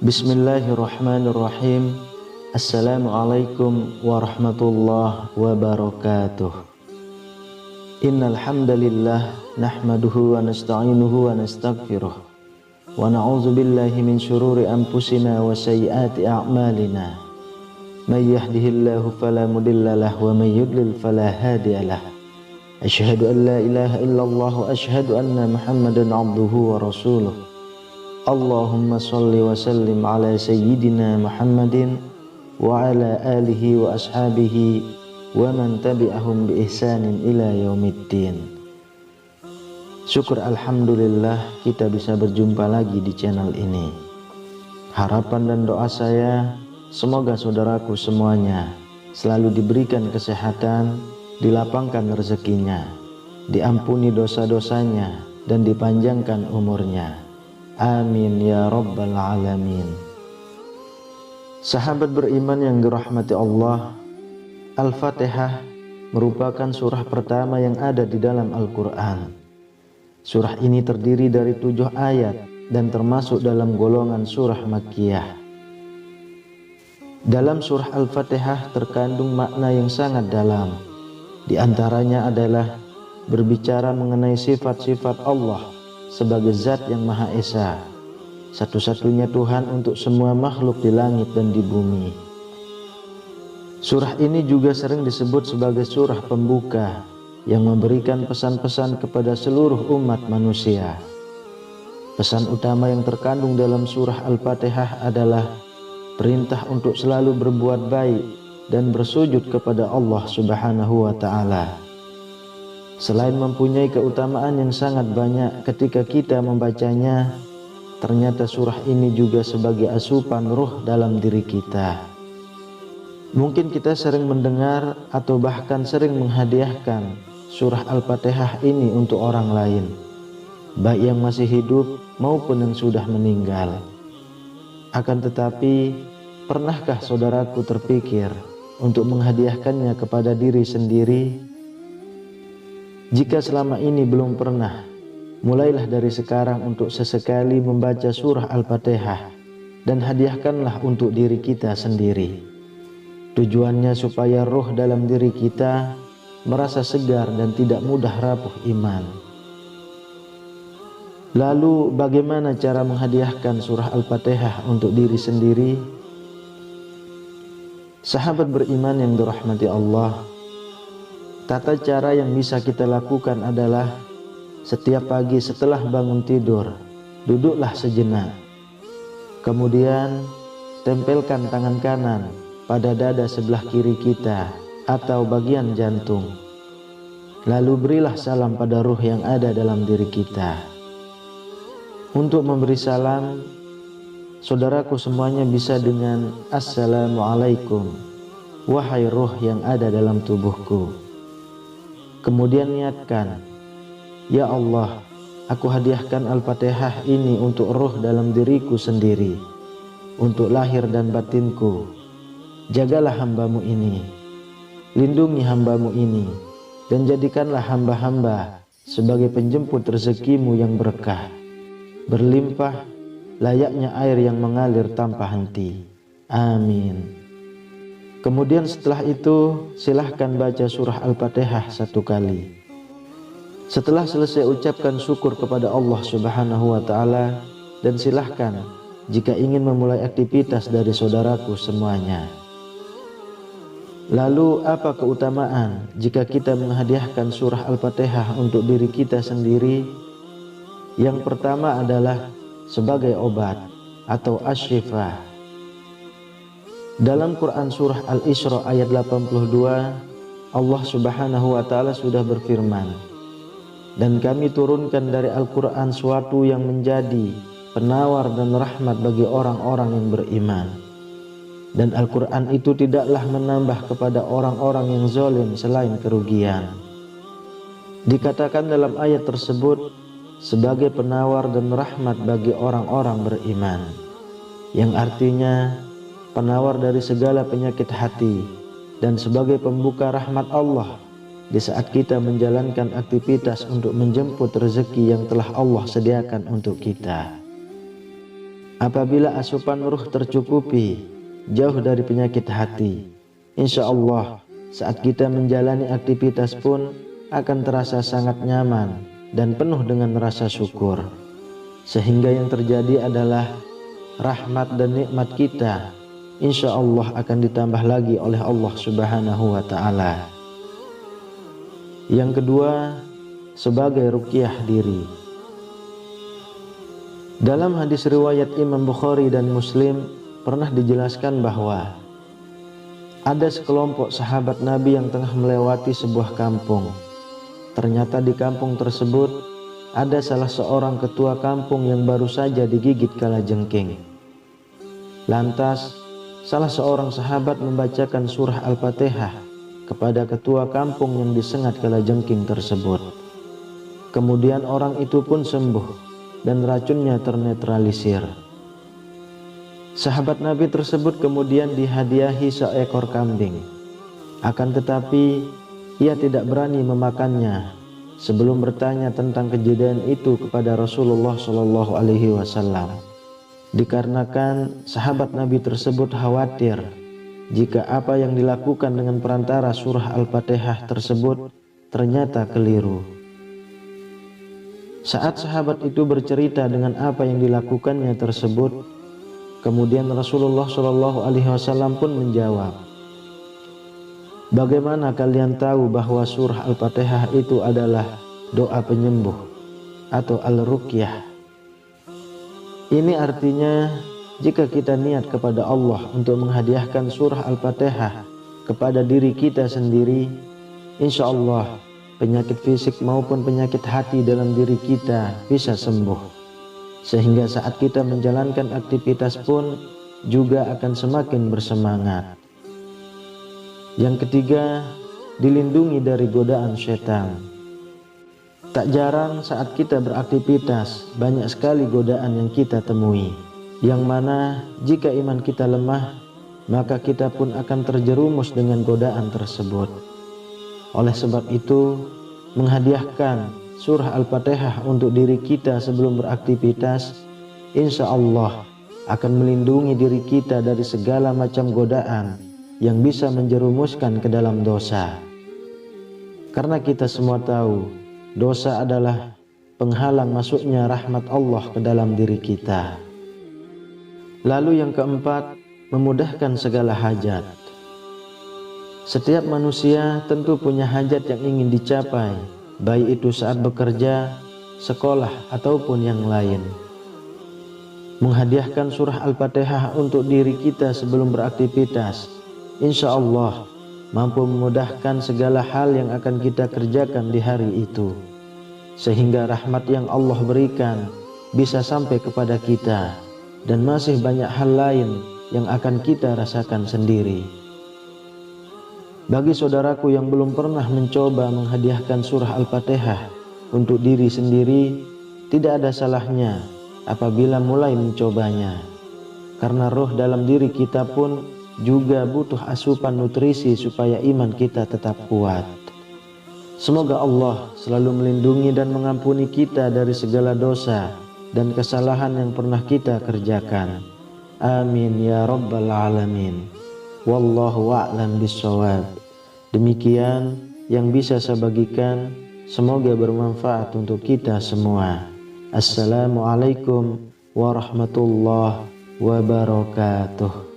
Bismillahirrahmanirrahim. Assalamualaikum warahmatullahi wabarakatuh. Innal hamdalillah nahmaduhu wa nasta'inuhu wa nastaghfiruh wa na'udzu billahi min syururi anfusina wa sayyiati a'malina. May yahdihillahu fala mudhillalah wa may yudlil fala hadiyalah. Asyhadu an la ilaha illallah wa asyhadu anna Muhammadan 'abduhu wa rasuluh. Allahumma salli wa sallim ala sayyidina Muhammadin wa ala alihi wa ashabihi wa man tabi'ahum bi ihsanin ila yaumiddin. Syukur alhamdulillah kita bisa berjumpa lagi di channel ini. Harapan dan doa saya semoga saudaraku semuanya selalu diberikan kesehatan, dilapangkan rezekinya, diampuni dosa-dosanya dan dipanjangkan umurnya. Amin ya rabbal alamin. Sahabat beriman yang dirahmati Allah, Al-Fatihah merupakan surah pertama yang ada di dalam Al-Quran. Surah ini terdiri dari 7 ayat dan termasuk dalam golongan surah Makkiyah. Dalam surah Al-Fatihah terkandung makna yang sangat dalam. Di antaranya adalah berbicara mengenai sifat-sifat Allah sebagai zat yang Maha Esa, satu-satunya Tuhan untuk semua makhluk di langit dan di bumi. Surah ini juga sering disebut sebagai surah pembuka yang memberikan pesan-pesan kepada seluruh umat manusia. Pesan utama yang terkandung dalam surah Al-Fatihah adalah perintah untuk selalu berbuat baik dan bersujud kepada Allah Subhanahu wa Ta'ala. Selain mempunyai keutamaan yang sangat banyak ketika kita membacanya, ternyata surah ini juga sebagai asupan ruh dalam diri kita. Mungkin kita sering mendengar atau bahkan sering menghadiahkan surah Al-Fatihah ini untuk orang lain, baik yang masih hidup maupun yang sudah meninggal. Akan tetapi, pernahkah saudaraku terpikir untuk menghadiahkannya kepada diri sendiri? Jika selama ini belum pernah, mulailah dari sekarang untuk sesekali membaca surah Al-Fatihah dan hadiahkanlah untuk diri kita sendiri. Tujuannya supaya roh dalam diri kita merasa segar dan tidak mudah rapuh iman. Lalu bagaimana cara menghadiahkan surah Al-Fatihah untuk diri sendiri? Sahabat beriman yang dirahmati Allah, tata cara yang bisa kita lakukan adalah setiap pagi setelah bangun tidur, duduklah sejenak. Kemudian tempelkan tangan kanan pada dada sebelah kiri kita atau bagian jantung. Lalu berilah salam pada ruh yang ada dalam diri kita. Untuk memberi salam, saudaraku semuanya bisa dengan Assalamualaikum, wahai ruh yang ada dalam tubuhku. Kemudian niatkan, ya Allah, aku hadiahkan Al-Fatihah ini untuk roh dalam diriku sendiri, untuk lahir dan batinku. Jagalah hambamu ini, lindungi hambamu ini, dan jadikanlah hamba-hamba sebagai penjemput rezekimu yang berkah, berlimpah, layaknya air yang mengalir tanpa henti. Amin. Kemudian setelah itu silahkan baca surah Al-Fatihah 1 kali. Setelah selesai ucapkan syukur kepada Allah Subhanahu wa Ta'ala, dan silahkan jika ingin memulai aktivitas dari saudaraku semuanya. Lalu apa keutamaan jika kita menghadiahkan surah Al-Fatihah untuk diri kita sendiri? Yang pertama adalah sebagai obat atau asy-syifa. Dalam Quran surah Al-Isra ayat 82, Allah Subhanahu wa Ta'ala sudah berfirman, dan kami turunkan dari Al-Quran suatu yang menjadi penawar dan rahmat bagi orang-orang yang beriman. dan Al-Quran itu tidaklah menambah kepada orang-orang yang zalim selain kerugian. Dikatakan dalam ayat tersebut sebagai penawar dan rahmat bagi orang-orang beriman, yang artinya penawar dari segala penyakit hati dan sebagai pembuka rahmat Allah di saat kita menjalankan aktivitas untuk menjemput rezeki yang telah Allah sediakan untuk kita. Apabila asupan ruh tercukupi, jauh dari penyakit hati, insya Allah saat kita menjalani aktivitas pun akan terasa sangat nyaman dan penuh dengan rasa syukur, sehingga yang terjadi adalah rahmat dan nikmat kita insya Allah akan ditambah lagi oleh Allah Subhanahu wa ta'ala. Yang kedua, sebagai ruqyah diri. Dalam hadis riwayat Imam Bukhari dan Muslim pernah dijelaskan bahwa ada sekelompok sahabat Nabi yang tengah melewati sebuah kampung. Ternyata di kampung tersebut ada salah seorang ketua kampung yang baru saja digigit kalajengking. Lantas salah seorang sahabat membacakan surah Al-Fatihah kepada ketua kampung yang disengat kalajengking tersebut. Kemudian orang itu pun sembuh dan racunnya ternetralisir. Sahabat Nabi tersebut kemudian dihadiahi seekor kambing. Akan tetapi ia tidak berani memakannya sebelum bertanya tentang kejadian itu kepada Rasulullah SAW. Dikarenakan sahabat Nabi tersebut khawatir jika apa yang dilakukan dengan perantara surah Al-Fatihah tersebut ternyata keliru. Saat sahabat itu bercerita dengan apa yang dilakukannya tersebut, kemudian Rasulullah SAW pun menjawab, "Bagaimana kalian tahu bahwa surah Al-Fatihah itu adalah doa penyembuh atau al-ruqyah?" Ini artinya jika kita niat kepada Allah untuk menghadiahkan surah Al-Fatihah kepada diri kita sendiri, insya Allah penyakit fisik maupun penyakit hati dalam diri kita bisa sembuh, sehingga saat kita menjalankan aktivitas pun juga akan semakin bersemangat. Yang ketiga, dilindungi dari godaan setan. Tak jarang saat kita beraktivitas banyak sekali godaan yang kita temui, yang mana jika iman kita lemah maka kita pun akan terjerumus dengan godaan tersebut. Oleh sebab itu, menghadiahkan surah Al-Fatihah untuk diri kita sebelum beraktivitas insya Allah akan melindungi diri kita dari segala macam godaan yang bisa menjerumuskan ke dalam dosa. Karena kita semua tahu dosa adalah penghalang masuknya rahmat Allah ke dalam diri kita. Lalu yang keempat, memudahkan segala hajat. Setiap manusia tentu punya hajat yang ingin dicapai, baik itu saat bekerja, sekolah, ataupun yang lain. Menghadiahkan surah Al-Fatihah untuk diri kita sebelum beraktivitas insya Allah mampu memudahkan segala hal yang akan kita kerjakan di hari itu, sehingga rahmat yang Allah berikan bisa sampai kepada kita, dan masih banyak hal lain yang akan kita rasakan sendiri. Bagi saudaraku yang belum pernah mencoba menghadiahkan surah Al-Fatihah untuk diri sendiri, tidak ada salahnya apabila mulai mencobanya, karena roh dalam diri kita pun juga butuh asupan nutrisi supaya iman kita tetap kuat. Semoga Allah selalu melindungi dan mengampuni kita dari segala dosa dan kesalahan yang pernah kita kerjakan. Amin ya rabbal alamin. Wallahu a'lam bishawab. Demikian yang bisa saya bagikan, semoga bermanfaat untuk kita semua. Assalamualaikum warahmatullahi wabarakatuh.